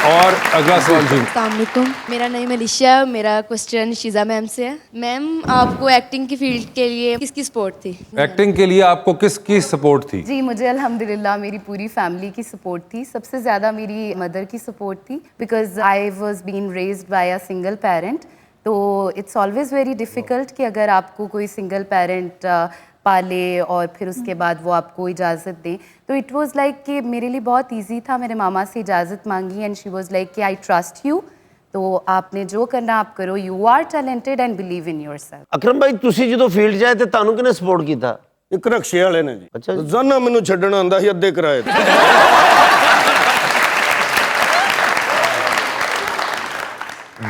और अगला सवाल जी। अस्सलामुअलैकुम, मेरा नाम अलिशा, मेरा क्वेश्चन शीज़ा मैम से है। मैम आपको एक्टिंग की फील्ड के लिए किसकी सपोर्ट थी? एक्टिंग के लिए आपको किसकी सपोर्ट थी? जी मुझे अल्हम्दुलिल्लाह मेरी पूरी फैमिली की सपोर्ट थी। सबसे ज़्यादा मेरी मदर की सपोर्ट थी, because I was been raised by a single parent. तो इट्स ऑलवेज़ वेरी डिफ़िकल्ट कि अगर आपको कोई सिंगल पेरेंट पाले और फिर उसके बाद वो आपको इजाज़त दें, तो इट वाज लाइक कि मेरे लिए बहुत इजी था। मेरे मामा से इजाज़त मांगी एंड शी वाज लाइक कि आई ट्रस्ट यू, तो आपने जो करना आप करो, you are talented and believe in yourself. Akram भाई ਤੁਸੀਂ ਜਦੋਂ ਫੀਲਡ ਜਾਏ ਤੇ ਤੁਹਾਨੂੰ ਕਿਹਨੇ ਸਪੋर्ट ਕੀਤਾ? ਇੱਕ ਰਕਸ਼ੇ ਵਾਲੇ ਨੇ ਜੀ। ਅੱਛਾ ਜੀ। ਜਾਨਾ ਮੈਨੂੰ ਛੱਡਣ ਆਂਦਾ ਸੀ ਅੱਧੇ ਕਿਰਾਏ ਤੇ।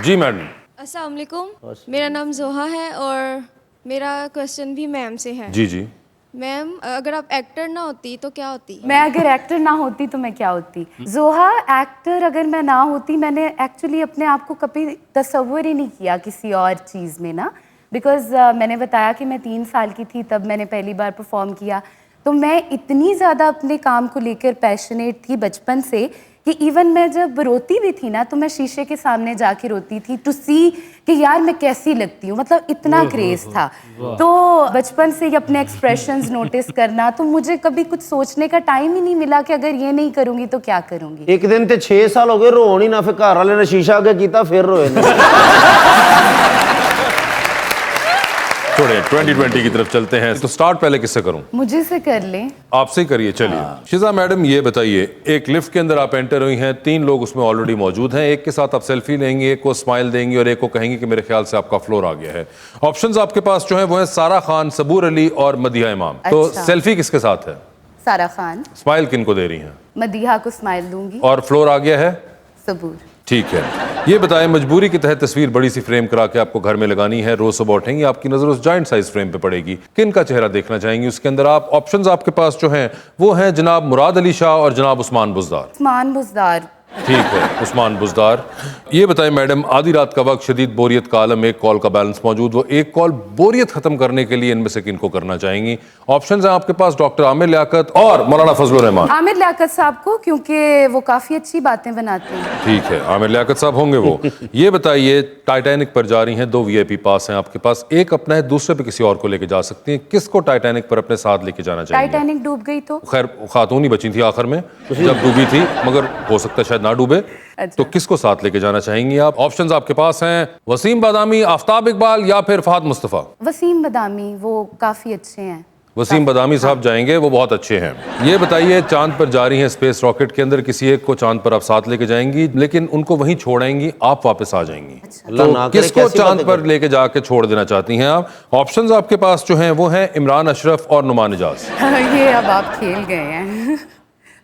जी मैडम। अस्सलाम वालेकुम, मेरा नाम जोहा है और मेरा क्वेश्चन भी मैम से है। जी जी। मैम अगर आप एक्टर ना होती तो क्या होती? मैं अगर एक्टर ना होती तो मैं क्या होती? जोहा एक्टर अगर मैं ना होती, मैंने एक्चुअली अपने आप को कभी तसव्वुर ही नहीं किया किसी और चीज़ में ना, बिकॉज मैंने बताया कि मैं 3 साल की थी तब मैंने पहली बार परफॉर्म किया, तो मैं इतनी ज़्यादा अपने काम को लेकर पैशनेट थी बचपन से कि इवन मैं जब रोती भी थी ना तो मैं शीशे के सामने जाके रोती थी टू सी कि यार मैं कैसी लगती हूँ, मतलब इतना क्रेज था। तो बचपन से ही अपने एक्सप्रेशंस नोटिस करना, तो मुझे कभी कुछ सोचने का टाइम ही नहीं मिला कि अगर ये नहीं करूँगी तो क्या करूँगी। एक दिन ते 6 साल हो गए रोन ही ना, फिर घर वाले ने शीशा आगे किया फिर रोए ने। छोड़िए 2020 की तरफ चलते हैं। तो स्टार्ट पहले किससे करूं? मुझे से कर लें। आपसे ही करिए। चलिए शिजा मैडम ये बताइए, एक लिफ्ट के अंदर आप एंटर हुई हैं, 3 लोग उसमें ऑलरेडी मौजूद हैं, एक के साथ आप सेल्फी लेंगे, एक को स्माइल देंगे और एक को कहेंगे कि मेरे ख्याल से आपका फ्लोर आ गया है। ऑप्शंस आपके पास जो है वो है सारा खान, सबूर अली और मदिहा इमाम। तो सेल्फी किसके साथ है? सारा खान। स्माइल किन को दे रही हैं? मदिहा को स्माइल दूंगी। और फ्लोर आ गया है? सबूर। ठीक है, ये बताएं मजबूरी के तहत तस्वीर बड़ी सी फ्रेम करा के आपको घर में लगानी है, रोज सुबह उठेंगी आपकी नजर उस जॉइंट साइज फ्रेम पे पड़ेगी, किन का चेहरा देखना चाहेंगी? उसके अंदर आप ऑप्शंस आपके पास जो हैं वो हैं जनाब मुराद अली शाह और जनाब उस्मान बुज़दार। उस्मान बुज़दार। ठीक है, उस्मान बुज़दार। ये बताएं मैडम, आधी रात का वक्त, शदीद बोरियत का आलम, एक कॉल का बैलेंस मौजूद, वो एक कॉल बोरियत खत्म करने के लिए इनमें से किनको करना चाहेंगी? ऑप्शंस हैं आपके पास डॉक्टर आमिर लियाकत और मौलाना फजलुर रहमान। आमिर लियाकत साहब को, क्योंकि वो काफी अच्छी बातें बनाते हैं। ठीक है, आमिर लियाकत साहब होंगे वो। ये बताइए, टाइटैनिक पर जा रही हैं, 2 VIP पास हैं आपके पास, एक अपना है, दूसरे पे किसी और को लेके जा सकती हैं, किसको टाइटैनिक पर अपने साथ लेके जाना चाहिए? टाइटैनिक डूब गई तो खैर खातून ही बची थी आखिर में जब डूबी थी, मगर हो सकता है शायद ना डूबे। तो किसको साथ लेके जाना चाहेंगी आप? ऑप्शंस आपके पास हैं वसीम बादामी, आफ्ताब इकबाल या फिर फहद मुस्तफ़ा। वसीम बदामी, वो काफी अच्छे हैं। वसीम बदामी साहब जाएंगे, वो बहुत अच्छे हैं। ये बताइए, चांद पर जा रही हैं स्पेस रॉकेट के अंदर, किसी एक को चांद पर आप साथ लेके जाएंगी, लेकिन उनको वहीं छोड़ेंगी, आप वापस आ जाएंगी। तो किसको चांद पर लेके जाके छोड़ देना चाहती हैं आप? ऑप्शंस आपके पास जो हैं वो हैं इमरान अशरफ और नुमान इजाज। ये अब आप खेल गए हैं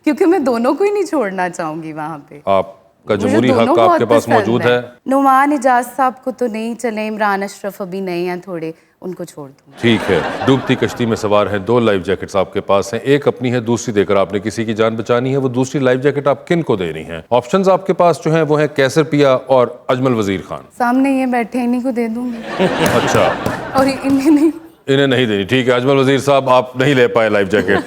क्योंकि मैं दोनों को ही नहीं छोड़ना चाहूंगी वहाँ पे। आपका जमहूरी हक आपके पास मौजूद है। नुमान इजाज साहब को तो नहीं चले, इमरान अशरफ अभी नहीं हैं थोड़े, उनको छोड़ दूँ। ठीक है, डूबती कश्ती में सवार हैं, 2 लाइफ जैकेट्स आपके पास हैं, एक अपनी है, दूसरी देकर आपने किसी की जान बचानी है। वो दूसरी लाइफ जैकेट आप किन को दे रही हैं? ऑप्शंस आपके पास जो हैं वो हैं कैसर पिया और अजमल वजीर खान। सामने ये बैठे, इन्हीं को दे दूंगी। अच्छा, और इन्हें नहीं, इन्हें नहीं देनी। ठीक है, अजमल वजीर साहब आप नहीं ले पाए लाइफ जैकेट।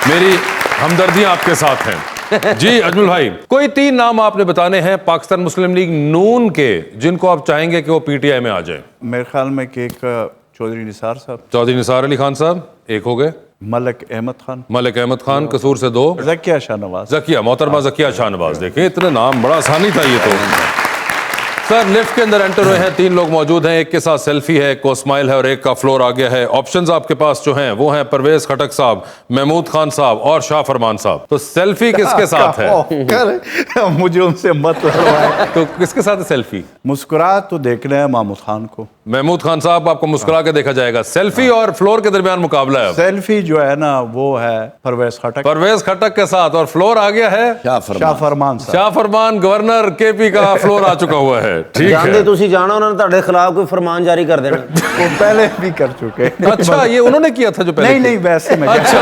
मेरी हमदर्दियां आपके साथ हैं। जी अजमल भाई, कोई 3 नाम आपने बताने हैं पाकिस्तान मुस्लिम लीग नून के, जिनको आप चाहेंगे कि वो PTI में आ जाए। मेरे ख्याल में कि एक चौधरी निसार साहब, चौधरी निसार अली खान साहब एक हो गए, मलिक अहमद खान, मलिक अहमद खान कसूर से 2, जकिया शाहनवाज, जकिया मोहतरमा जकिया शाहनवाज। देखें इतने नाम, बड़ा आसानी था ये तो। सर लिफ्ट के अंदर एंटर हुए हैं, 3 लोग मौजूद हैं, एक के साथ सेल्फी है, एक को स्माइल है और एक का फ्लोर आ गया है। ऑप्शंस आपके पास जो हैं वो हैं परवेज खटक साहब, महमूद खान साहब और शाह फरमान साहब। तो सेल्फी किसके साथ है? मुझे उनसे मत लड़वाएं। तो किसके साथ है सेल्फी? मुस्कुरा तो देखना है महमूद खान को। महमूद खान साहब आपको मुस्कुरा के देखा जाएगा। सेल्फी और फ्लोर के दरमियान मुकाबला है। सेल्फी जो है ना वो है परवेज खटक, परवेज खटक के साथ, और फ्लोर आ गया है शाह फरमान साहब। शाह फरमान गवर्नर KP का फ्लोर आ चुका हुआ है। ठीक है, जानते तुसी जाना उन्होंने ਤੁਹਾਡੇ खिलाफ कोई फरमान जारी कर देना। वो पहले भी कर चुके। अच्छा, ये उन्होंने किया था जो पहले? नहीं वैसे में। अच्छा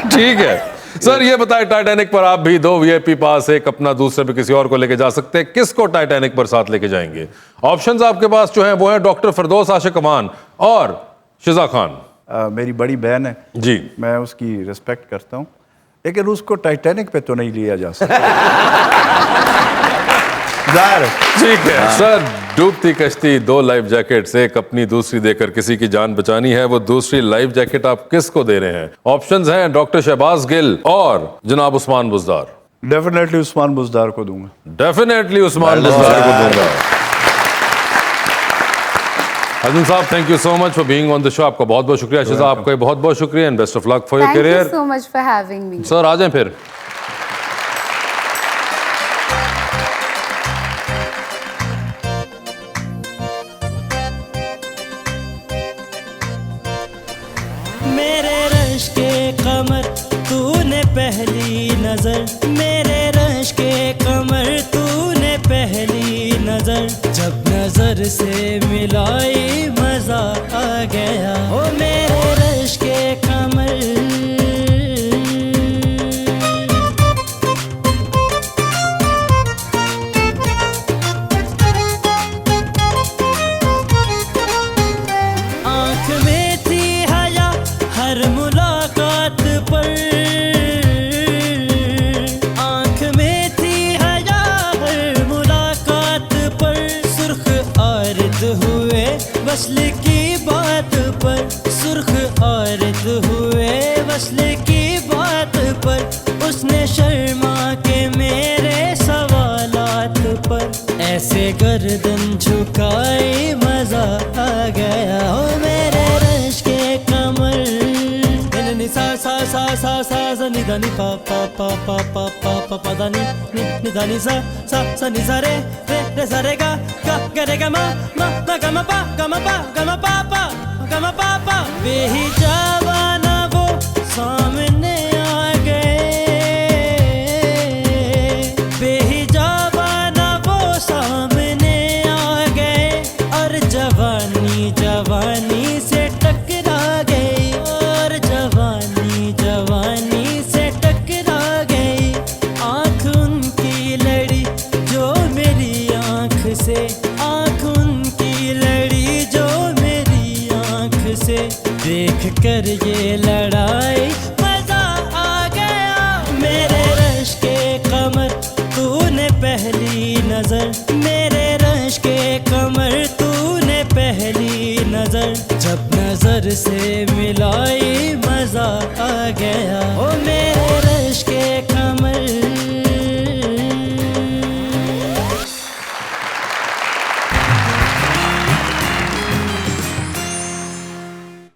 ठीक है सर, ये बताएं टाइटैनिक पर आप भी 2 VIP पास, एक अपना दूसरे पे किसी और को लेके जा सकते हैं, किसको टाइटैनिक पर साथ लेके जाएंगे? ऑप्शंस आपके पास जो हैं वो हैं डॉक्टर फिरदौस आशिक अमान और शिजा खान। मेरी बड़ी बहन है जी, मैं उसकी रिस्पेक्ट करता हूँ, लेकिन उसको टाइटैनिक पे तो नहीं लिया जा सकता। ठीक है सर, डूबती कश्ती, 2 लाइफ जैकेट्स, एक अपनी दूसरी देकर किसी की जान बचानी है। वो दूसरी लाइफ जैकेट आप किसको दे रहे हैं? ऑप्शंस हैं डॉक्टर शहबाज गिल और जनाब उस्मान बुज़दार। डेफिनेटली उस्मान बुज़दार को दूंगा। डेफिनेटली उस्मान बुज़दार को दूंगा। Ajmal sahab, thank you so much for being on the show. आपका बहुत बहुत शुक्रिया। शिजा आपका बहुत बहुत शुक्रिया and best of luck for your career. Thank you so much for having me. Sir आ जाएं फिर। मेरे रश के कमर तूने पहली नजर, मेरे रश के कमर तूने पहली नजर, जब नजर से मिलाई मजा आ गया। ओ मेरे रश के कमर, आंख में थी हया हर मुलाकात पर, आंख में थी हया हर मुलाकात पर, सुर्ख आरद हुए वस्ल की बात पर, सुर्ख आरद हुए वस्ल की बात पर, उसने शर्मा के मेरे सवालात पर, ऐसे गर्दन झुकाई मजा आ गया। हो मेरे रश के कमर, नि सा सा सा सा सा सा नि धा नि पा पा पा पा पा पा पा पा धा नि धा नि सा सा सा नि सा रे रे सा रे गा रे गा मा गा मा पा गा मा पा गा मा पा पा गा मा पा पा। बेहिजाबा ना वो सामने आ गए, कर ये लड़ाई मजा आ गया। मेरे रश के कमर तूने पहली नजर, मेरे रश के कमर तूने पहली नजर, जब नजर से मिलाई मजा आ गया।